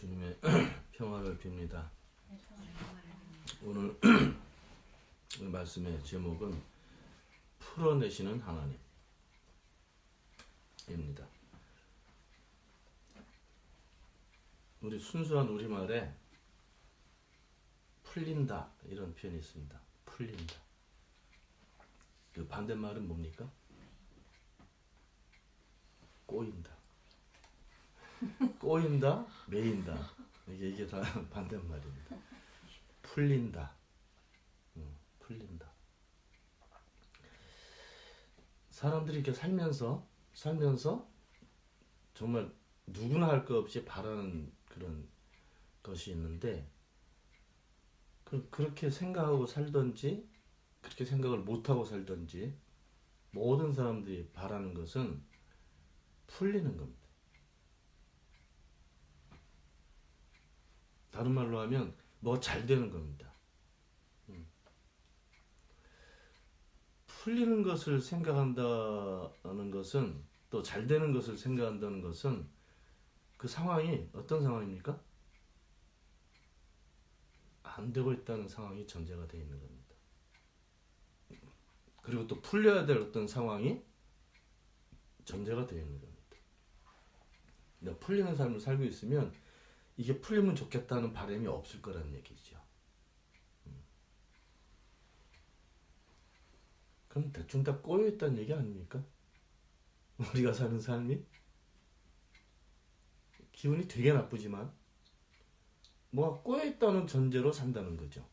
주님의 평화를 빕니다. 오늘 말씀의 제목은 풀어내시는 하나님입니다. 우리 순수한 우리말에 풀린다 이런 표현이 있습니다. 풀린다. 그 반대말은 뭡니까? 꼬인다. 꼬인다, 매인다. 이게 다 반대말입니다. 풀린다. 풀린다. 사람들이 이렇게 살면서 정말 누구나 할 것 없이 바라는 그런 것이 있는데 그렇게 생각하고 살든지 그렇게 생각을 못하고 살든지 모든 사람들이 바라는 것은 풀리는 겁니다. 다른 말로 하면 뭐 잘 되는 겁니다. 풀리는 것을 생각한다는 것은 또 잘 되는 것을 생각한다는 것은 그 상황이 어떤 상황입니까? 안 되고 있다는 상황이 전제가 되어 있는 겁니다. 그리고 또 풀려야 될 어떤 상황이 전제가 되어 있는 겁니다. 내가 풀리는 삶을 살고 있으면 이게 풀리면 좋겠다는 바람이 없을 거라는 얘기죠. 그럼 대충 다 꼬여있다는 얘기 아닙니까? 우리가 사는 삶이 기분이 되게 나쁘지만 뭐가 꼬여있다는 전제로 산다는 거죠.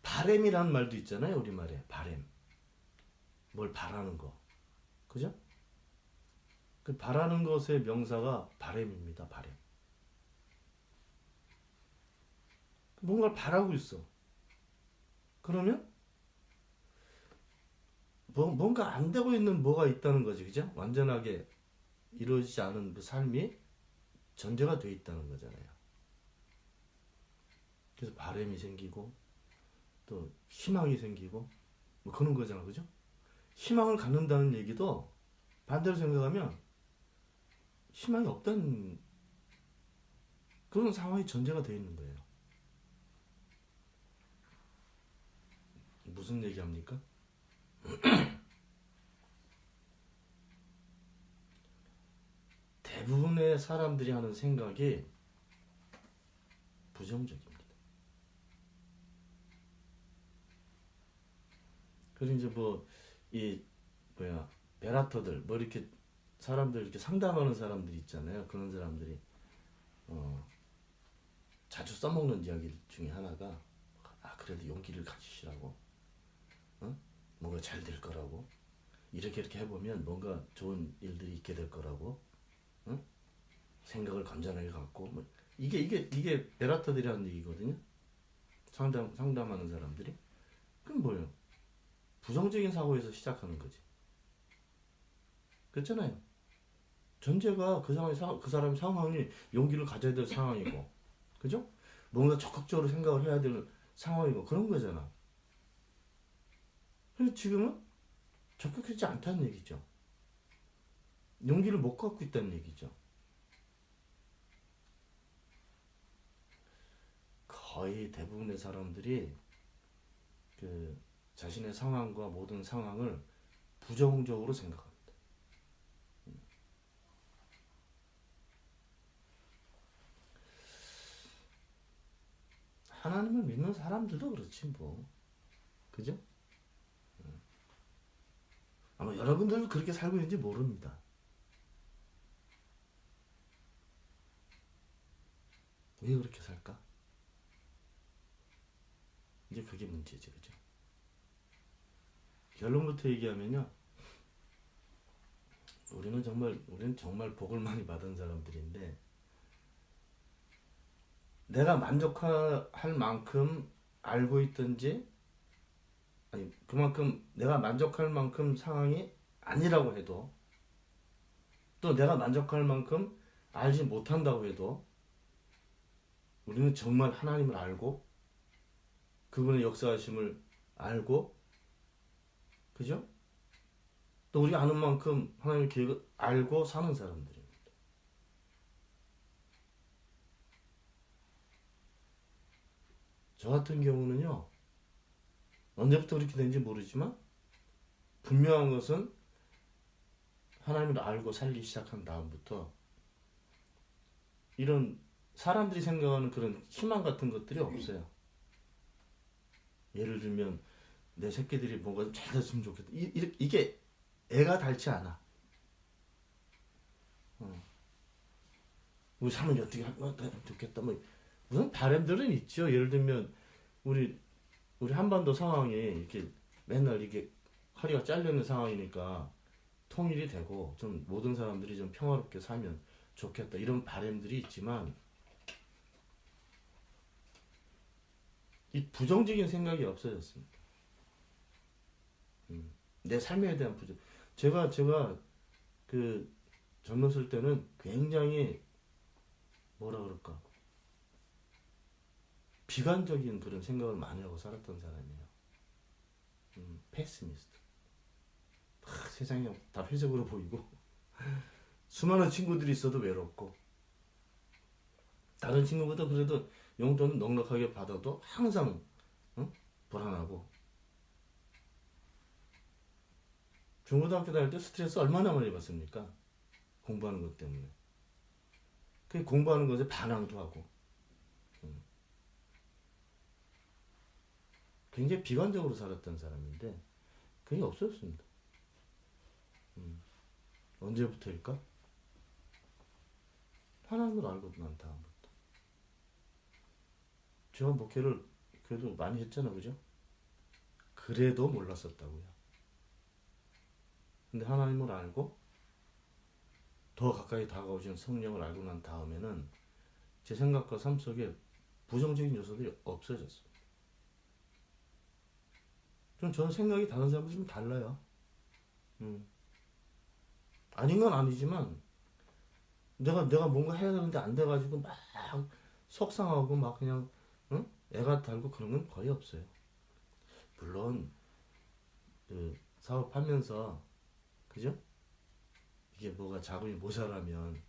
바램이라는 말도 있잖아요. 우리말에 바램. 뭘 바라는 거. 그죠? 그 바라는 것의 명사가 바램입니다. 바램. 뭔가를 바라고 있어. 그러면 뭔가 안 되고 있는 뭐가 있다는 거지. 그죠? 완전하게 이루어지지 않은 그 삶이 전제가 되어 있다는 거잖아요. 그래서 바램이 생기고 또 희망이 생기고 뭐 그런 거잖아. 그죠? 희망을 갖는다는 얘기도 반대로 생각하면 희망이 없다는 그런 상황이 전제가 되어 있는 거예요. 무슨 얘기합니까? 대부분의 사람들이 하는 생각이 부정적입니다. 그래서 이제 베라터들 이렇게 사람들 이렇게 상담하는 사람들이 있잖아요. 그런 사람들이 자주 써먹는 이야기 중에 하나가 그래도 용기를 가지시라고, 뭔가 잘 될 거라고, 이렇게 해보면 뭔가 좋은 일들이 있게 될 거라고, 생각을 건전하게 갖고, 이게 베라터들이 하는 얘기거든요. 상담하는 사람들이. 그럼 뭐예요? 부정적인 사고에서 시작하는 거지. 그렇잖아요. 전제가 그 사람의 상황이 용기를 가져야 될 상황이고, 그죠? 뭔가 적극적으로 생각을 해야 될 상황이고, 그런 거잖아. 그래서 지금은 적극하지 않다는 얘기죠. 용기를 못 갖고 있다는 얘기죠. 거의 대부분의 사람들이 그 자신의 상황과 모든 상황을 부정적으로 생각합니다. 하나님을 믿는 사람들도 그렇지 뭐. 그죠? 아마 여러분들도 그렇게 살고 있는지 모릅니다. 왜 그렇게 살까? 이제 그게 문제지, 그죠? 결론부터 얘기하면요, 우리는 정말 복을 많이 받은 사람들인데, 내가 만족할 만큼 알고 있든지, 아니 그만큼 내가 만족할 만큼 상황이 아니라고 해도, 또 내가 만족할 만큼 알지 못한다고 해도, 우리는 정말 하나님을 알고 그분의 역사하심을 알고, 그죠? 또 우리가 아는 만큼 하나님의 계획을 알고 사는 사람들입니다. 저 같은 경우는요, 언제부터 그렇게 된지 모르지만 분명한 것은 하나님을 알고 살기 시작한 다음부터 이런 사람들이 생각하는 그런 희망 같은 것들이 없어요. 예를 들면 내 새끼들이 뭔가 좀 잘 됐으면 좋겠다. 이게 애가 닳지 않아. 우리 사람이 어떻게 하면 좋겠다. 뭐 무슨 바람들은 있죠. 예를 들면 우리 한반도 상황이 이렇게 맨날 이게 허리가 잘리는 상황이니까 통일이 되고 좀 모든 사람들이 좀 평화롭게 살면 좋겠다. 이런 바람들이 있지만 이 부정적인 생각이 없어졌습니다. 내 삶에 대한 제가 그 젊었을 때는 굉장히 뭐라 그럴까 비관적인 그런 생각을 많이 하고 살았던 사람이에요. 패시미스트. 세상이 다 회색으로 보이고 수많은 친구들이 있어도 외롭고 다른 친구보다 그래도 용돈은 넉넉하게 받아도 항상 불안하고 중고등학교 다닐 때 스트레스 얼마나 많이 받습니까? 공부하는 것 때문에. 그 공부하는 것에 반항도 하고 굉장히 비관적으로 살았던 사람인데 그게 없어졌습니다. 언제부터일까? 하나님을 알고 난 다음부터. 제가 목회를 그래도 많이 했잖아, 그죠? 그래도 몰랐었다고요. 근데 하나님을 알고 더 가까이 다가오시는 성령을 알고 난 다음에는 제 생각과 삶 속에 부정적인 요소들이 없어졌어요. 저는 생각이 다른 사람들 좀 달라요. 아닌 건 아니지만 내가 뭔가 해야 되는데 안 돼가지고 막 속상하고 막 그냥 애가 달고 그런 건 거의 없어요. 물론 그 사업하면서 그죠? 이게 뭐가 자금이 모자라면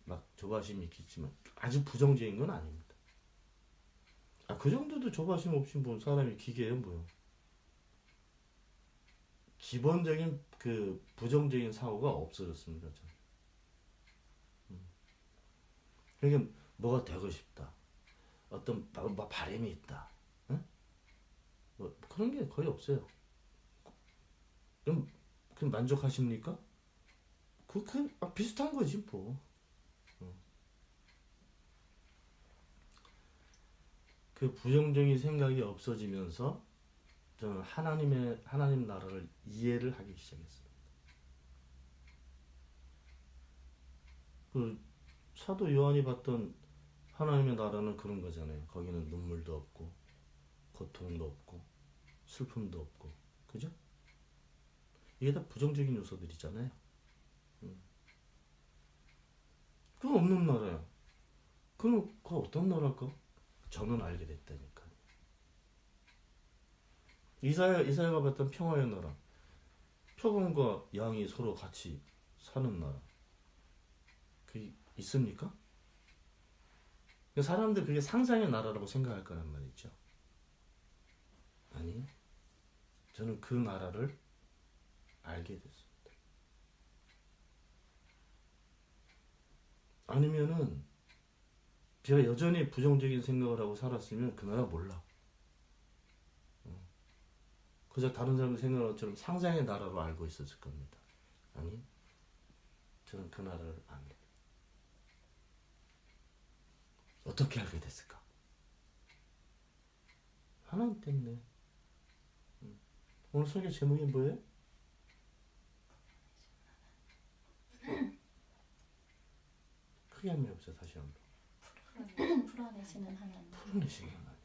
막 조바심이 있겠지만 아주 부정적인 건 아닙니다. 그 정도도 조바심 없이 뭐 사람이 기계예요 뭐요. 기본적인 그 부정적인 사고가 없어졌습니다. 저는. 그러니까 뭐가 되고 싶다. 어떤 바람이 있다. 뭐 그런 게 거의 없어요. 그럼 만족하십니까? 비슷한 거지 뭐. 그 부정적인 생각이 없어지면서 저는 하나님 나라를 이해를 하기 시작했습니다. 그 사도 요한이 봤던 하나님의 나라는 그런 거잖아요. 거기는 눈물도 없고 고통도 없고 슬픔도 없고 그죠? 이게 다 부정적인 요소들이잖아요. 그건 없는 나라야. 그럼 그 어떤 나라일까? 저는 알게 됐다니까. 이사야가 봤던 평화의 나라. 표범과 양이 서로 같이 사는 나라. 그게 있습니까? 사람들 그게 상상의 나라라고 생각할 거란 말이죠. 아니, 저는 그 나라를 알게 됐습니다. 아니면은 제가 여전히 부정적인 생각을 하고 살았으면 그 나라 몰라. 그저 다른 사람들 생각하는 것처럼 상상의 나라로 알고 있었을 겁니다. 아니, 저는 그 나라를 압니다. 어떻게 알게 됐을까? 하나님 때문에. 오늘 설교 제목이 뭐예요? 크게 한번 해보세요. 다시 한번. 풀어내시는 하나님. 풀어내시는 하나님.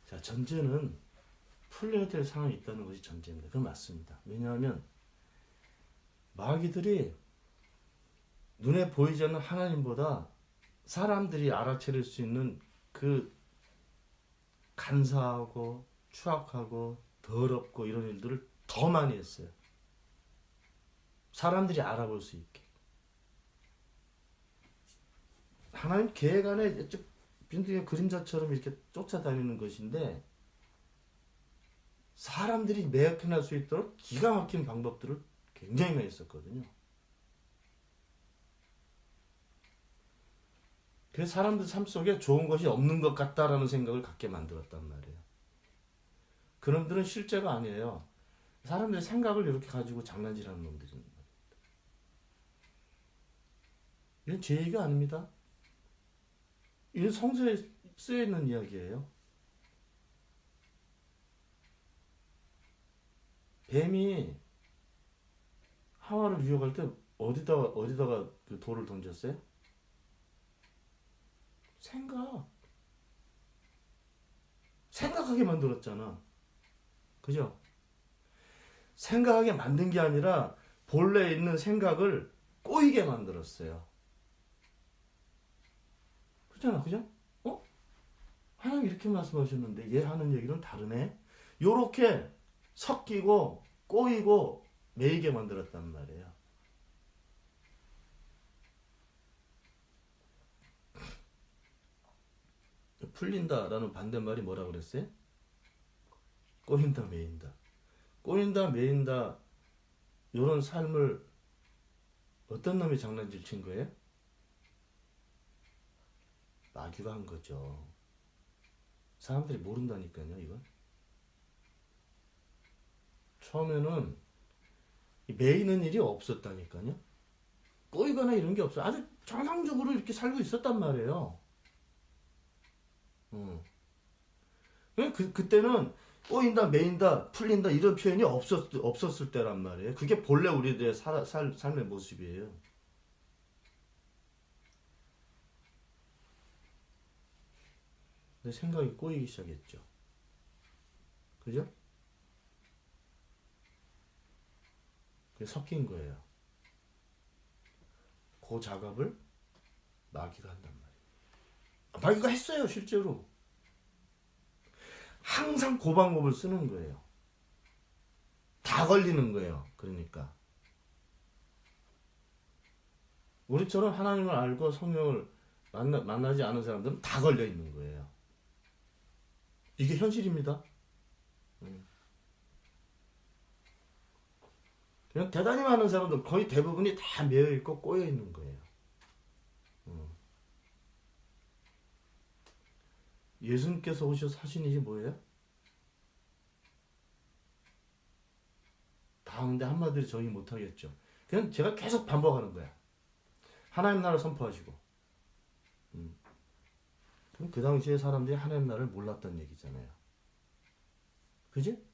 자, 전제는 풀려야 될 상황이 있다는 것이 전제입니다. 그건 맞습니다. 왜냐하면 마귀들이 눈에 보이지 않는 하나님보다 사람들이 알아차릴 수 있는 그 간사하고 추악하고 더럽고 이런 일들을 더 많이 했어요. 사람들이 알아볼 수 있게. 하나님 계획 안에 빈둥의 그림자처럼 이렇게 쫓아다니는 것인데 사람들이 매혹할 수 있도록 기가 막힌 방법들을 굉장히 많이 썼거든요. 그래서 사람들 삶 속에 좋은 것이 없는 것 같다라는 생각을 갖게 만들었단 말이에요. 그놈들은 실제가 아니에요. 사람들의 생각을 이렇게 가지고 장난질하는 놈들입니다. 이건 제 얘기가 아닙니다. 이건 성서에 쓰여 있는 이야기예요. 뱀이 하와를 유혹할 때 어디다가 그 돌을 던졌어요? 생각하게 만들었잖아. 그죠? 생각하게 만든 게 아니라 본래 있는 생각을 꼬이게 만들었어요. 그렇잖아, 그죠? 하나님 이렇게 말씀하셨는데 얘 하는 얘기는 다르네. 요렇게 섞이고 꼬이고 매이게 만들었단 말이에요. 풀린다라는 반대말이 뭐라 그랬어요? 꼬인다, 매인다. 꼬인다, 매인다. 요런 삶을 어떤 놈이 장난질 친 거예요? 마귀가 한 거죠. 사람들이 모른다니까요, 이건. 처음에는 매이는 일이 없었다니까요. 꼬이거나 이런 게 없어요. 아주 정상적으로 이렇게 살고 있었단 말이에요. 그때는 꼬인다, 매인다, 풀린다 이런 표현이 없었을 때란 말이에요. 그게 본래 우리들의 삶의 모습이에요. 근데 생각이 꼬이기 시작했죠. 그죠? 그게 섞인 거예요. 그 작업을 마귀가 한단 말이에요. 마귀가 했어요, 실제로. 항상 그 방법을 쓰는 거예요. 다 걸리는 거예요. 그러니까 우리처럼 하나님을 알고 성령을 만나지 않은 사람들은 다 걸려 있는 거예요. 이게 현실입니다. 그냥 대단히 많은 사람들 거의 대부분이 다 매여 있고 꼬여 있는 거예요. 예수님께서 오셔서 하신 일이 뭐예요? 다 하는데 한마디로 정의 못하겠죠. 그냥 제가 계속 반복하는 거야. 하나님 나라를 선포하시고. 그럼 그 당시에 사람들이 하나님 나라를 몰랐다는 얘기잖아요. 그지?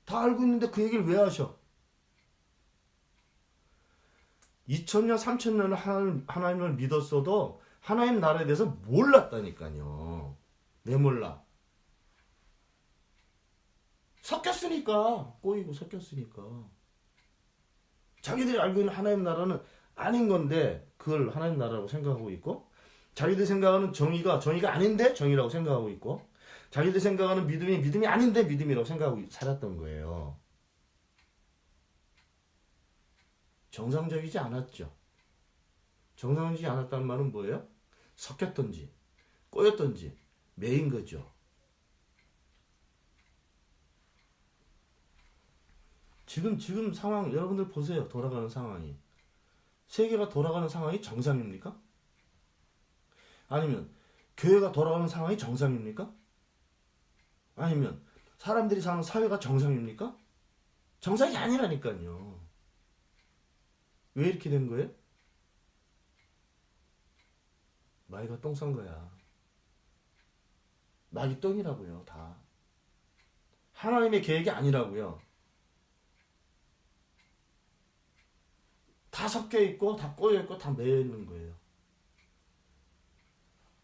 다 알고 있는데 그 얘기를 왜 하셔? 2000년, 3000년을 하나님을 믿었어도 하나님 나라에 대해서 몰랐다니까요. 왜 몰라? 섞였으니까. 꼬이고 섞였으니까. 자기들이 알고 있는 하나님 나라는 아닌 건데 그걸 하나님 나라라고 생각하고 있고, 자기들이 생각하는 정의가 아닌데 정의라고 생각하고 있고, 자기들이 생각하는 믿음이 아닌데 믿음이라고 생각하고 살았던 거예요. 정상적이지 않았죠. 정상적이지 않았다는 말은 뭐예요? 섞였던지 꼬였던지 매인 거죠. 지금 상황 여러분들 보세요. 돌아가는 상황이. 세계가 돌아가는 상황이 정상입니까? 아니면 교회가 돌아가는 상황이 정상입니까? 아니면 사람들이 사는 사회가 정상입니까? 정상이 아니라니까요. 왜 이렇게 된 거예요? 마귀가 똥 싼 거야. 마귀 똥이라고요, 다. 하나님의 계획이 아니라고요. 다 섞여 있고, 다 꼬여 있고, 다 매여 있는 거예요.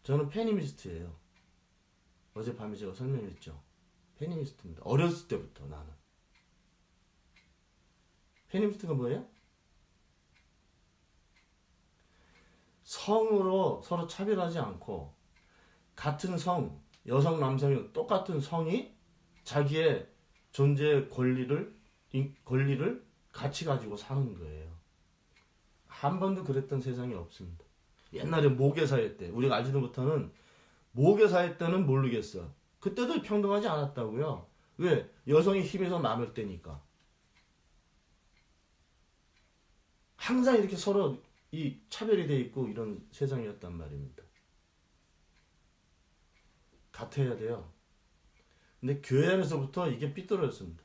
저는 페니미스트예요. 어젯밤에 제가 설명했죠. 페니미스트입니다. 어렸을 때부터 나는. 페니미스트가 뭐예요? 성으로 서로 차별하지 않고 같은 성, 여성, 남성이 똑같은 성이 자기의 존재의 권리를 같이 가지고 사는 거예요. 한 번도 그랬던 세상이 없습니다. 옛날에 모계사회 때, 우리가 알지도 못하는 모계사회 때는 모르겠어. 그때도 평등하지 않았다고요. 왜? 여성이 힘이 더 많을 때니까. 항상 이렇게 서로 이 차별이 돼 있고 이런 세상이었단 말입니다. 같아야 돼요. 근데 교회 안에서부터 이게 삐뚤어졌습니다.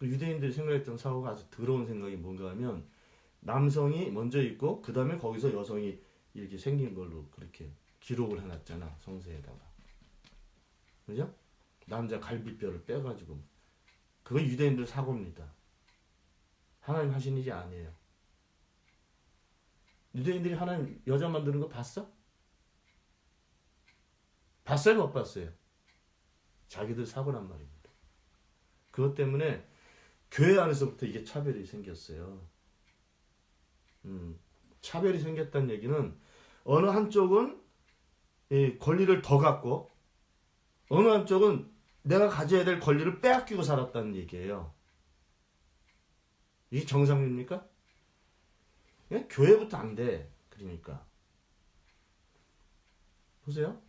유대인들이 생각했던 사고가 아주 더러운 생각이 뭔가 하면 남성이 먼저 있고 그 다음에 거기서 여성이 이렇게 생긴 걸로 그렇게 기록을 해놨잖아, 성서에다가. 그죠? 남자 갈비뼈를 빼가지고. 그거 유대인들 사고입니다. 하나님 하신 일이 아니에요. 유대인들이 하나님 여자 만드는 거 봤어? 봤어요? 못 봤어요? 자기들 사고란 말입니다. 그것 때문에 교회 안에서부터 이게 차별이 생겼어요. 차별이 생겼다는 얘기는 어느 한쪽은 이 권리를 더 갖고 어느 한쪽은 내가 가져야 될 권리를 빼앗기고 살았다는 얘기예요. 이게 정상입니까? 교회부터 안 돼. 그러니까 보세요.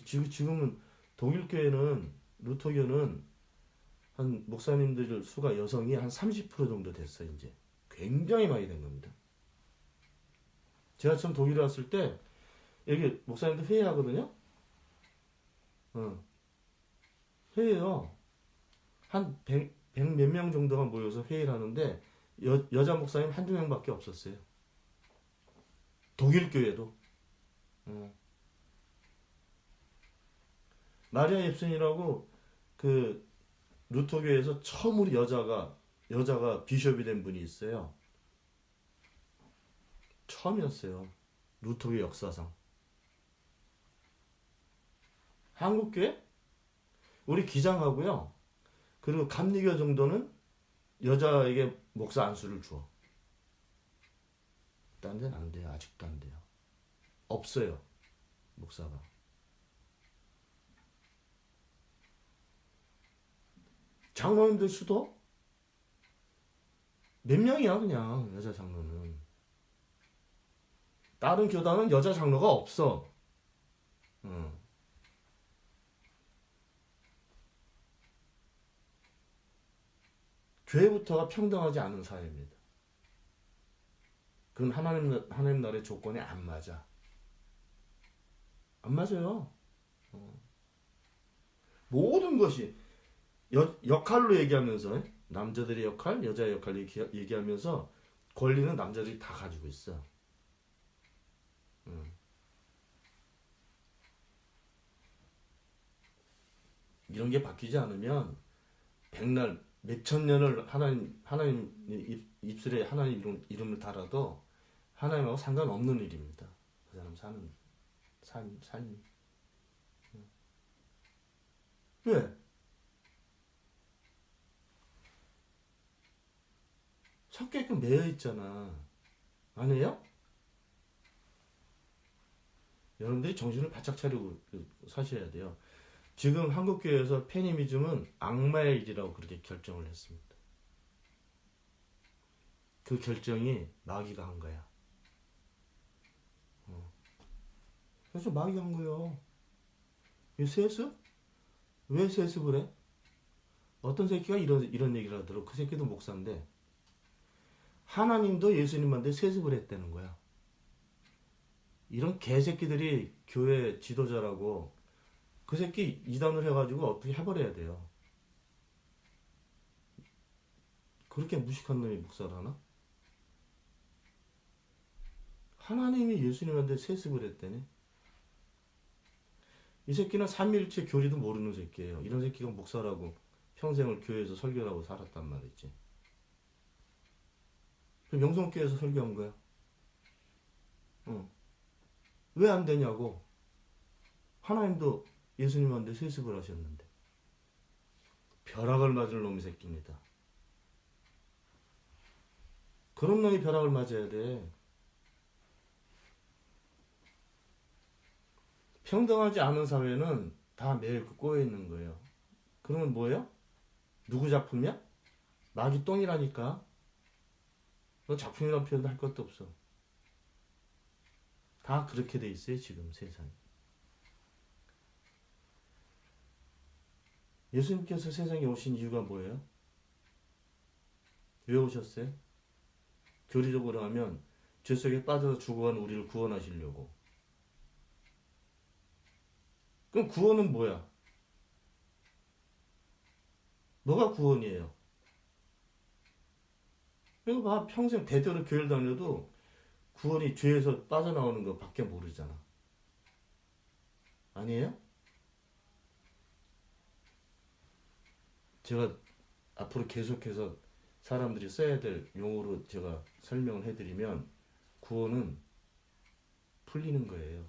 지금은 독일 교회는 루터교는 한 목사님들 수가 여성이 한 30% 정도 됐어 이제. 굉장히 많이 된 겁니다. 제가 처음 독일에 왔을 때 여기 목사님들 회의하거든요. 회의요. 한 100 몇 명 정도가 모여서 회의를 하는데 여자 목사님 한두 명밖에 없었어요. 독일 교회도. 마리아 옙슨이라고 그 루터교에서 처음으로 여자가 비숍이 된 분이 있어요. 처음이었어요. 루터교 역사상. 한국교회? 우리 기장하고요. 그리고 감리교 정도는 여자에게 목사 안수를 줘. 딴 데는 안 돼요. 아직도 안 돼요. 없어요. 목사가. 장로님들 수도 몇 명이야 그냥 여자 장로는. 다른 교단은 여자 장로가 없어. 교회부터가 평등하지 않은 사회입니다. 그건 하나님 나라의 조건에 안 맞아. 안 맞아요. 모든 것이 역할로 얘기하면서 남자들의 역할, 여자의 역할 얘기하면서 권리는 남자들이 다 가지고 있어. 이런 게 바뀌지 않으면 백날 몇천 년을 하나님 입술에 하나님 이름을 달아도 하나님하고 상관없는 일입니다. 그 사람 사는 삶이. 왜? 섞여있고 매여 있잖아. 아니에요? 여러분들이 정신을 바짝 차리고 사셔야 돼요. 지금 한국교회에서 페미니즘은 악마의 일이라고 그렇게 결정을 했습니다. 그 결정이 마귀가 한 거야. 그래서 마귀가 한 거예요. 이 세습? 왜 세습을 해? 어떤 새끼가 이런 얘기를 하더라고. 그 새끼도 목사인데 하나님도 예수님한테 세습을 했다는 거야. 이런 개새끼들이 교회 지도자라고 그 새끼 이단을 해가지고 어떻게 해버려야 돼요. 그렇게 무식한 놈이 목사를 하나? 하나님이 예수님한테 세습을 했다네. 이 새끼는 삼위일체 교리도 모르는 새끼예요. 이런 새끼가 목사라고 평생을 교회에서 설교를 하고 살았단 말이지. 명성교회에서 설교한 거야. 왜 안 되냐고. 하나님도 예수님한테 세습을 하셨는데. 벼락을 맞을 놈의 새끼입니다. 그런 놈이 벼락을 맞아야 돼. 평등하지 않은 사회는 다 매일 꼬여 있는 거예요. 그러면 뭐예요? 누구 작품이야? 마귀 똥이라니까. 너 작품이라는 표현도 할 것도 없어. 다 그렇게 돼 있어요 지금 세상에. 예수님께서 세상에 오신 이유가 뭐예요? 왜 오셨어요? 교리적으로 하면 죄 속에 빠져서 죽어가는 우리를 구원하시려고. 그럼 구원은 뭐야? 뭐가 구원이에요? 이거 봐, 평생 대대로 교회를 다녀도 구원이 죄에서 빠져나오는 거 밖에 모르잖아. 아니에요? 제가 앞으로 계속해서 사람들이 써야 될 용어로 제가 설명을 해드리면 구원은 풀리는 거예요.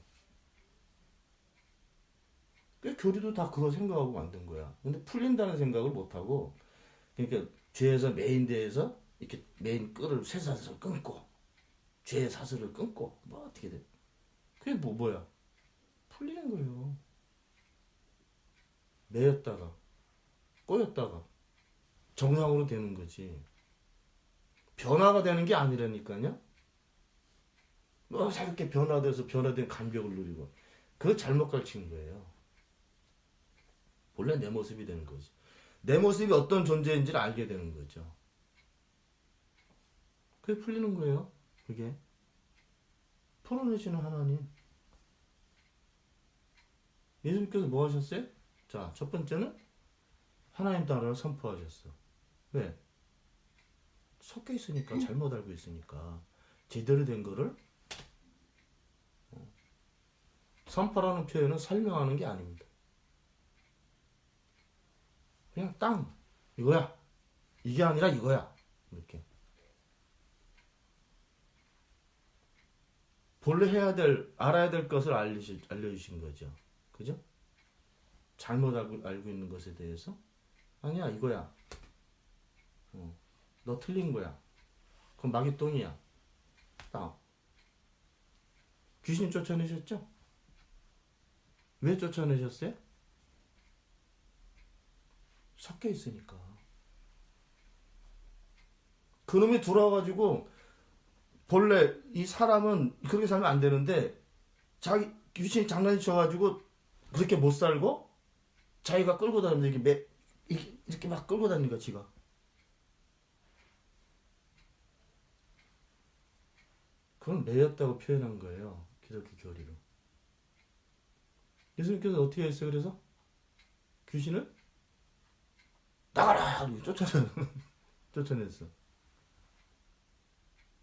그 교리도 다 그거 생각하고 만든 거야. 근데 풀린다는 생각을 못하고, 그러니까 죄에서 메인 대에서 이렇게 메인 끈을 쇠사슬을 끊고 죄의 사슬을 끊고 뭐 어떻게 돼? 그게 뭐야? 풀리는 거예요. 매였다가 꼬였다가 정상으로 되는 거지. 변화가 되는 게 아니라니까요. 뭐 새롭게 변화돼서 변화된 감격을 누리고 그거 잘못 가르친 거예요. 원래 내 모습이 되는 거지. 내 모습이 어떤 존재인지를 알게 되는 거죠. 그게 풀리는 거예요. 그게 풀어내시는 하나님. 예수님께서 뭐 하셨어요? 자, 첫 번째는 하나님 나라를 선포하셨어. 왜? 섞여 있으니까, 잘못 알고 있으니까. 제대로 된 거를 선포라는 표현은 설명하는 게 아닙니다. 그냥 땅 이거야. 이게 아니라 이거야. 이렇게. 본래 해야 될, 알아야 될 것을 알려주신 거죠. 그죠? 잘못 알고 있는 것에 대해서 아니야 이거야. 너 틀린 거야. 그럼 마귀 똥이야. 땅. 귀신 쫓아내셨죠? 왜 쫓아내셨어요? 섞여 있으니까. 그놈이 들어와가지고 본래 이 사람은 그렇게 살면 안 되는데 자기 귀신이 장난이 쳐가지고 그렇게 못 살고 자기가 끌고 다니면서 이렇게 막 끌고 다니는 거야 지가. 그건 매였다고 표현한 거예요. 기독교 교리로. 예수님께서 어떻게 했어요? 그래서 귀신을 나가라! 쫓아냈어.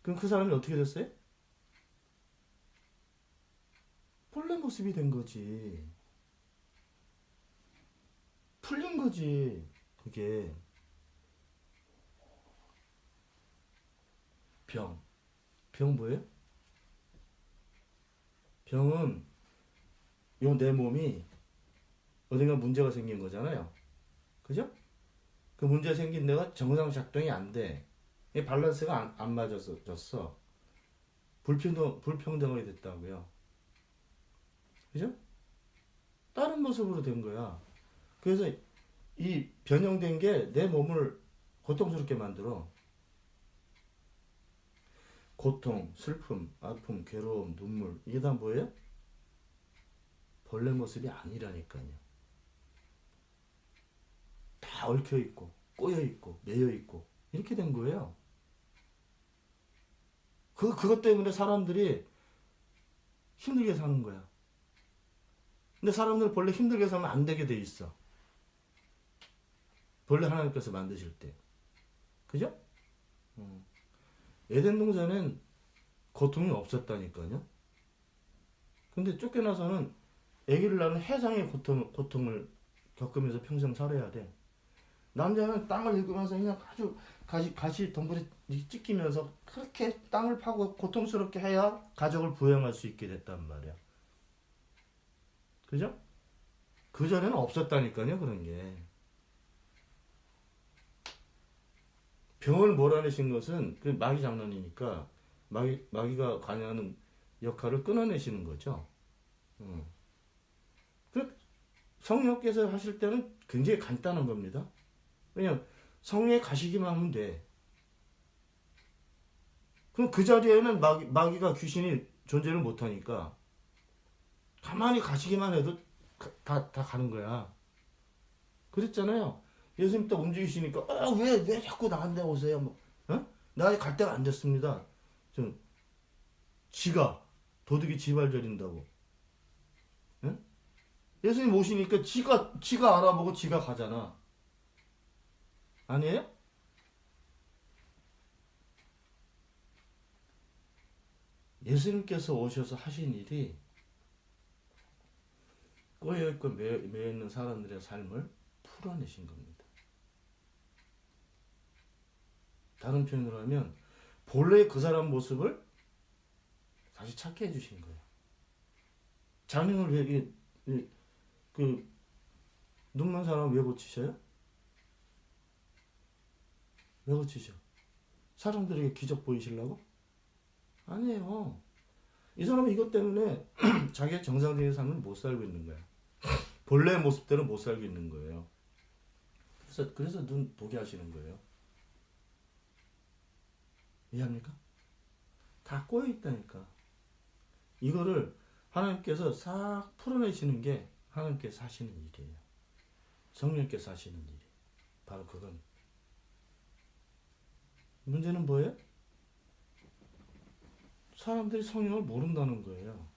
그럼 그 사람이 어떻게 됐어요? 본래 모습이 된 거지. 풀린 거지. 그게. 병. 병 뭐예요? 병은 요 내 몸이 어딘가 문제가 생긴 거잖아요. 그죠? 그 문제 생긴 데가 정상 작동이 안 돼. 밸런스가 안 맞아졌어. 불평등하게 됐다고요. 그죠? 다른 모습으로 된 거야. 그래서 이 변형된 게 내 몸을 고통스럽게 만들어. 고통, 슬픔, 아픔, 괴로움, 눈물 이게 다 뭐예요? 본래 모습이 아니라니까요. 다 얽혀 있고 꼬여 있고 매여 있고 이렇게 된 거예요. 그것 때문에 사람들이 힘들게 사는 거야. 근데 사람들은 본래 힘들게 살면 안 되게 돼 있어. 본래 하나님께서 만드실 때. 그죠? 에덴 동산은 고통이 없었다니까요. 근데 쫓겨나서는 아기를 낳는 해상의 고통을 겪으면서 평생 살아야 돼. 남자는 땅을 읽으면서 그냥 아주 가시 덩굴에 찢기면서 그렇게 땅을 파고 고통스럽게 해야 가족을 부양할 수 있게 됐단 말이야. 그죠? 그전에는 없었다니까요, 그런 게. 병을 몰아내신 것은 그 마귀 장난이니까 마귀가 관여하는 역할을 끊어내시는 거죠. 그 성령께서 하실 때는 굉장히 간단한 겁니다. 왜냐면 성령에 가시기만 하면 돼. 그럼 그 자리에는 마귀가 귀신이 존재를 못하니까 가만히 가시기만 해도 다 가는 거야. 그랬잖아요. 예수님 딱 움직이시니까 왜 자꾸 나한테 오세요? 뭐, 나 아직 갈 때가 안 됐습니다. 좀 도둑이 지발 저린다고. 예수님 오시니까 지가 알아보고 지가 가잖아. 아니에요? 예수님께서 오셔서 하신 일이 꼬여있고 매여있는 사람들의 삶을 풀어내신 겁니다. 다른 표현으로 하면 본래 그 사람 모습을 다시 찾게 해주신 거예요. 장애를 눈먼 사람 왜 고치셔요? 왜 고치셔? 사람들에게 기적 보이시려고? 아니에요. 이 사람은 이것 때문에 자기의 정상적인 삶을 못 살고 있는 거야. 본래의 모습대로 못 살고 있는 거예요. 그래서 눈 보게 하시는 거예요. 이해합니까? 다 꼬여 있다니까. 이거를 하나님께서 싹 풀어내시는 게 하나님께서 하시는 일이에요. 성령께서 하시는 일이. 바로 그건. 문제는 뭐예요? 사람들이 성령을 모른다는 거예요.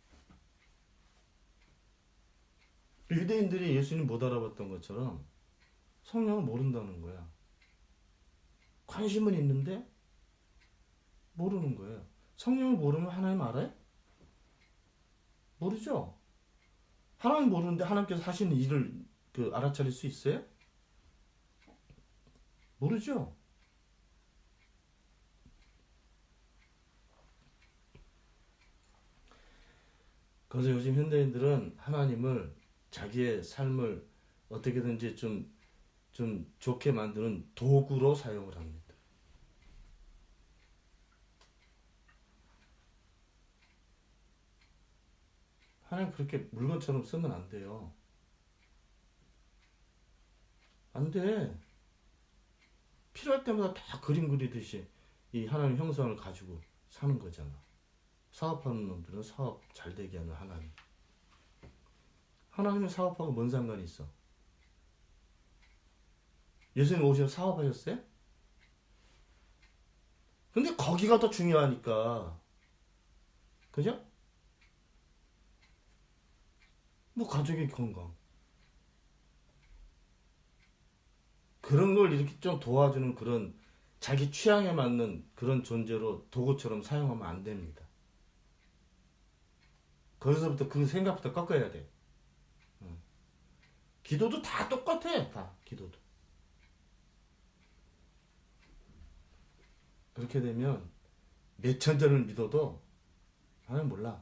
유대인들이 예수님 못 알아봤던 것처럼 성령을 모른다는 거야. 관심은 있는데 모르는 거예요. 성령을 모르면 하나님 알아요? 모르죠. 하나님 모르는데 하나님께서 하시는 일을 알아차릴 수 있어요? 모르죠. 그래서 요즘 현대인들은 하나님을 자기의 삶을 어떻게든지 좀 좋게 만드는 도구로 사용을 합니다. 하나님 그렇게 물건처럼 쓰면 안 돼요. 안 돼. 필요할 때마다 다 그림 그리듯이 이 하나님 형상을 가지고 사는 거잖아. 사업하는 놈들은 사업 잘 되게 하는 하나님. 하나님은 사업하고 뭔 상관이 있어? 예수님 오셔서 사업하셨어요? 근데 거기가 더 중요하니까. 그죠? 뭐 가족의 건강. 그런 걸 이렇게 좀 도와주는 그런 자기 취향에 맞는 그런 존재로 도구처럼 사용하면 안 됩니다. 거기서부터 그 생각부터 꺾어야 돼. 기도도 다 똑같아. 다 기도도. 그렇게 되면 몇 천전을 믿어도 하나님 몰라.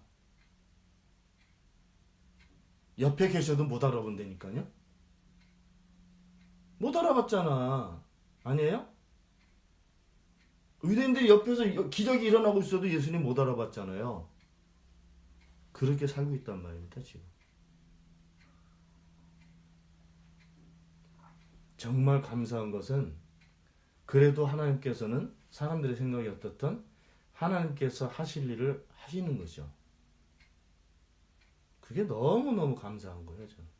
옆에 계셔도 못 알아본다니까요. 못 알아봤잖아. 아니에요? 유대인들이 옆에서 기적이 일어나고 있어도 예수님 못 알아봤잖아요. 그렇게 살고 있단 말입니다, 지금. 정말 감사한 것은 그래도 하나님께서는 사람들의 생각이 어떻든 하나님께서 하실 일을 하시는 거죠. 그게 너무너무 감사한 거예요, 저는.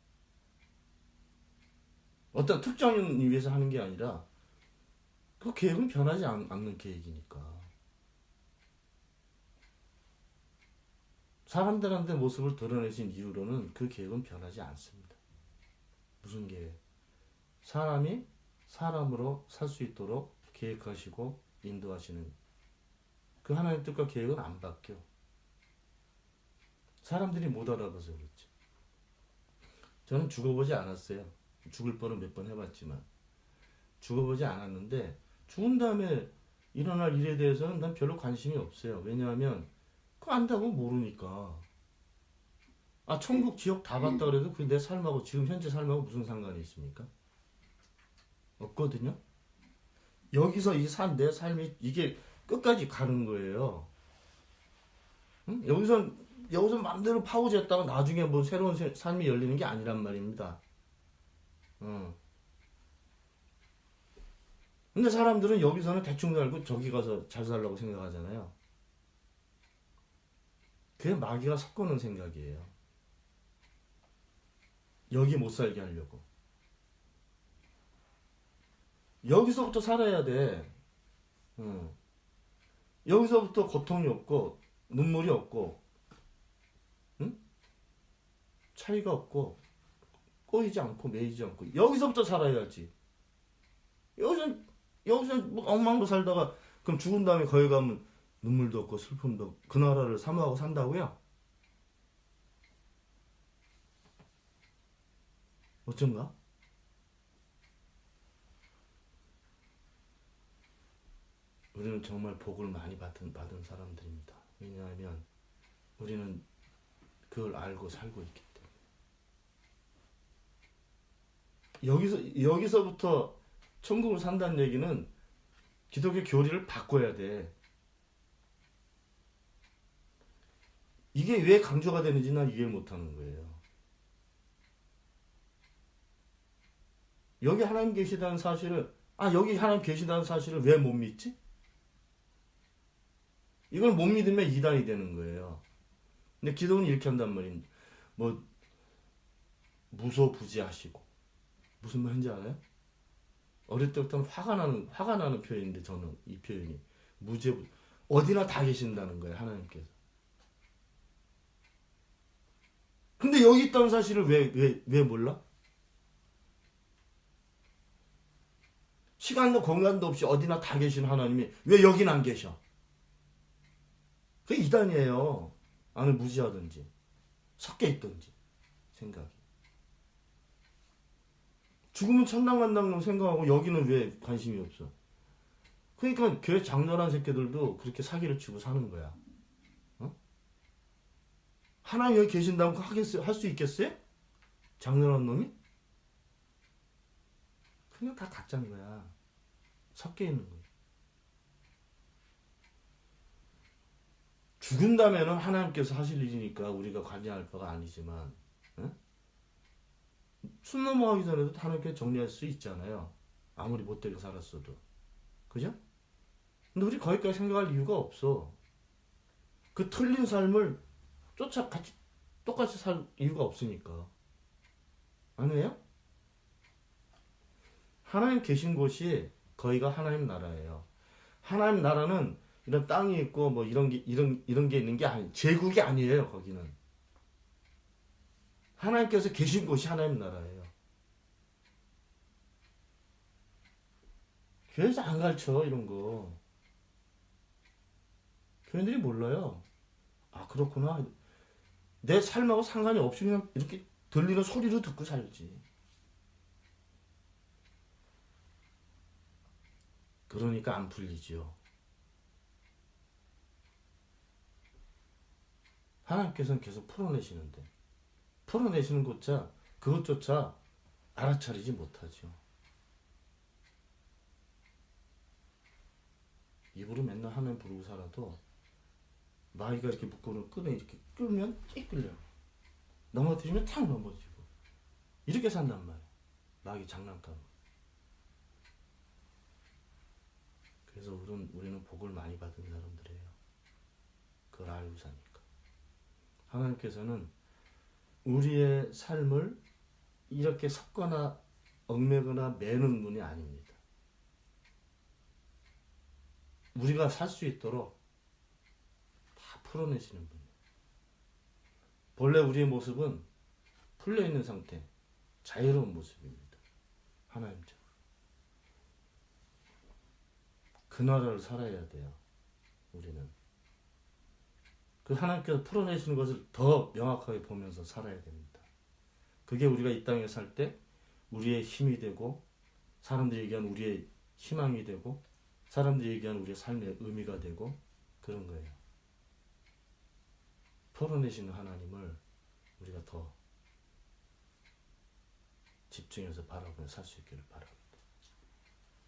어떤 특정을 위해서 하는 게 아니라 그 계획은 변하지 않는 계획이니까. 사람들한테 모습을 드러내신 이후로는 그 계획은 변하지 않습니다. 무슨 계획? 사람이 사람으로 살 수 있도록 계획하시고 인도하시는 그 하나님의 뜻과 계획은 안 바뀌어. 사람들이 못 알아봐서 그렇지. 저는 죽어보지 않았어요. 죽을 뻔은 몇 번 해봤지만 죽어보지 않았는데 죽은 다음에 일어날 일에 대해서는 난 별로 관심이 없어요. 왜냐하면 그거 안다고 모르니까. 천국 지옥 다 봤다 그래도 그 내 삶하고 지금 현재 삶하고 무슨 상관이 있습니까? 없거든요. 여기서 내 삶이 이게 끝까지 가는 거예요. 응? 여기서 마음대로 파고졌다가 나중에 뭐 새로운 삶이 열리는 게 아니란 말입니다. 어. 근데 사람들은 여기서는 대충 살고 저기 가서 잘 살라고 생각하잖아요. 그게 마귀가 섞어놓은 생각이에요. 여기 못 살게 하려고. 여기서부터 살아야 돼. 어. 여기서부터 고통이 없고 눈물이 없고, 응? 차이가 없고 꼬이지 않고 매이지 않고 여기서부터 살아야지. 여기서 뭐 엉망으로 살다가 그럼 죽은 다음에 거기 가면 눈물도 없고 슬픔도 없고 그 나라를 사모하고 산다고요? 어쩐가? 우리는 정말 복을 많이 받은 사람들입니다. 왜냐하면 우리는 그걸 알고 살고 있기 때문에. 여기서부터 천국을 산다는 얘기는 기독교 교리를 바꿔야 돼. 이게 왜 강조가 되는지 난 이해 못하는 거예요. 여기 하나님 계시다는 사실을, 여기 하나님 계시다는 사실을 왜 못 믿지? 이걸 못 믿으면 이단이 되는 거예요. 근데 기독은 이렇게 한단 말이에요. 뭐 무소부지하시고, 무슨 말인지 알아요? 어릴 때부터 화가 나는 표현인데, 저는 이 표현이 무죄부, 어디나 다 계신다는 거예요, 하나님께서. 근데 여기 있다는 사실을 왜 몰라? 시간도 공간도 없이 어디나 다 계신 하나님이 왜 여긴 안 계셔? 그게 이단이에요. 안을 무지하든지 섞여 있든지 생각이. 죽으면 천당 간다는 생각하고 여기는 왜 관심이 없어? 그러니까 교회 장렬한 새끼들도 그렇게 사기를 치고 사는 거야. 어? 하나님 여기 계신다고 할 수 있겠어요? 장렬한 놈이? 그냥 다 가짜인 거야. 섞여 있는 거야. 죽은다면은 하나님께서 하실 일이니까 우리가 관여할 바가 아니지만, 어? 숨 넘어가기 전에도 하나님께 정리할 수 있잖아요. 아무리 못되게 살았어도. 그죠? 근데 우리 거기까지 생각할 이유가 없어. 그 틀린 삶을 똑같이 살 이유가 없으니까. 아니에요? 하나님 계신 곳이 거기가 하나님 나라예요. 하나님 나라는 이런 땅이 있고 뭐 이런 게 있는 게 아니, 제국이 아니에요. 거기는 하나님께서 계신 곳이 하나님 나라예요. 교회에서 안 가르쳐 이런 거. 교인들이 몰라요. 그렇구나. 내 삶하고 상관이 없이 그냥 이렇게 들리는 소리로 듣고 살지. 그러니까 안 풀리지요. 하나님께서는 계속 풀어내시는데 풀어내시는 그것조차 알아차리지 못하죠. 입으로 맨날 하나님 부르고 살아도 마귀가 이렇게 묶어놓은 끈에 이렇게 끌면 쭉 끌려. 넘어뜨리면 탁 넘어지고. 이렇게 산단 말이야. 마귀 장난감. 그래서 우리는 복을 많이 받은 사람들이에요. 그걸 알고 사니까. 하나님께서는 우리의 삶을 이렇게 섞거나 얽매거나 매는 분이 아닙니다. 우리가 살 수 있도록 다 풀어내시는 분이에요. 본래 우리의 모습은 풀려있는 상태, 자유로운 모습입니다. 하나님처럼. 그 나라를 살아야 돼요. 우리는. 그 하나님께서 풀어내시는 것을 더 명확하게 보면서 살아야 됩니다. 그게 우리가 이 땅에 살 때 우리의 힘이 되고, 사람들이 얘기한 우리의 희망이 되고, 사람들이 얘기한 우리의 삶의 의미가 되고, 그런 거예요. 풀어내시는 하나님을 우리가 더 집중해서 바라보며 살 수 있기를 바랍니다.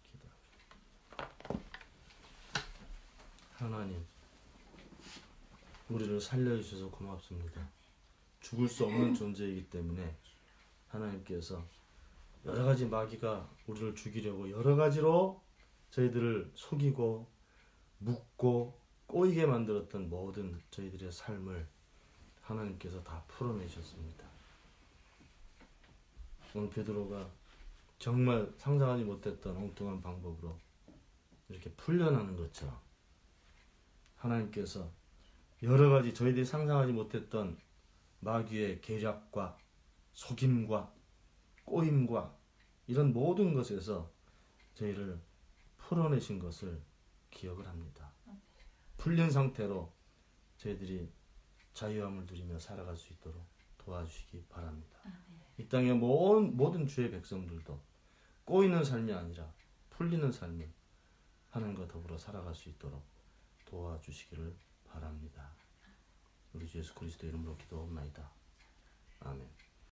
기도합시다. 하나님, 우리를 살려주셔서 고맙습니다. 죽을 수 없는 존재이기 때문에 하나님께서 여러 가지 마귀가 우리를 죽이려고 여러 가지로 저희들을 속이고 묶고 꼬이게 만들었던 모든 저희들의 삶을 하나님께서 다 풀어내셨습니다. 오늘 베드로가 정말 상상하지 못했던 엉뚱한 방법으로 이렇게 풀려나는 것처럼 하나님께서 여러 가지 저희들이 상상하지 못했던 마귀의 계략과 속임과 꼬임과 이런 모든 것에서 저희를 풀어내신 것을 기억을 합니다. 풀린 상태로 저희들이 자유함을 누리며 살아갈 수 있도록 도와주시기 바랍니다. 이 땅의 모든 주의 백성들도 꼬이는 삶이 아니라 풀리는 삶을 하나님과 더불어 살아갈 수 있도록 도와주시기를 바랍니다. 우리 주 예수 그리스도 이름으로 기도합나이다. 아멘.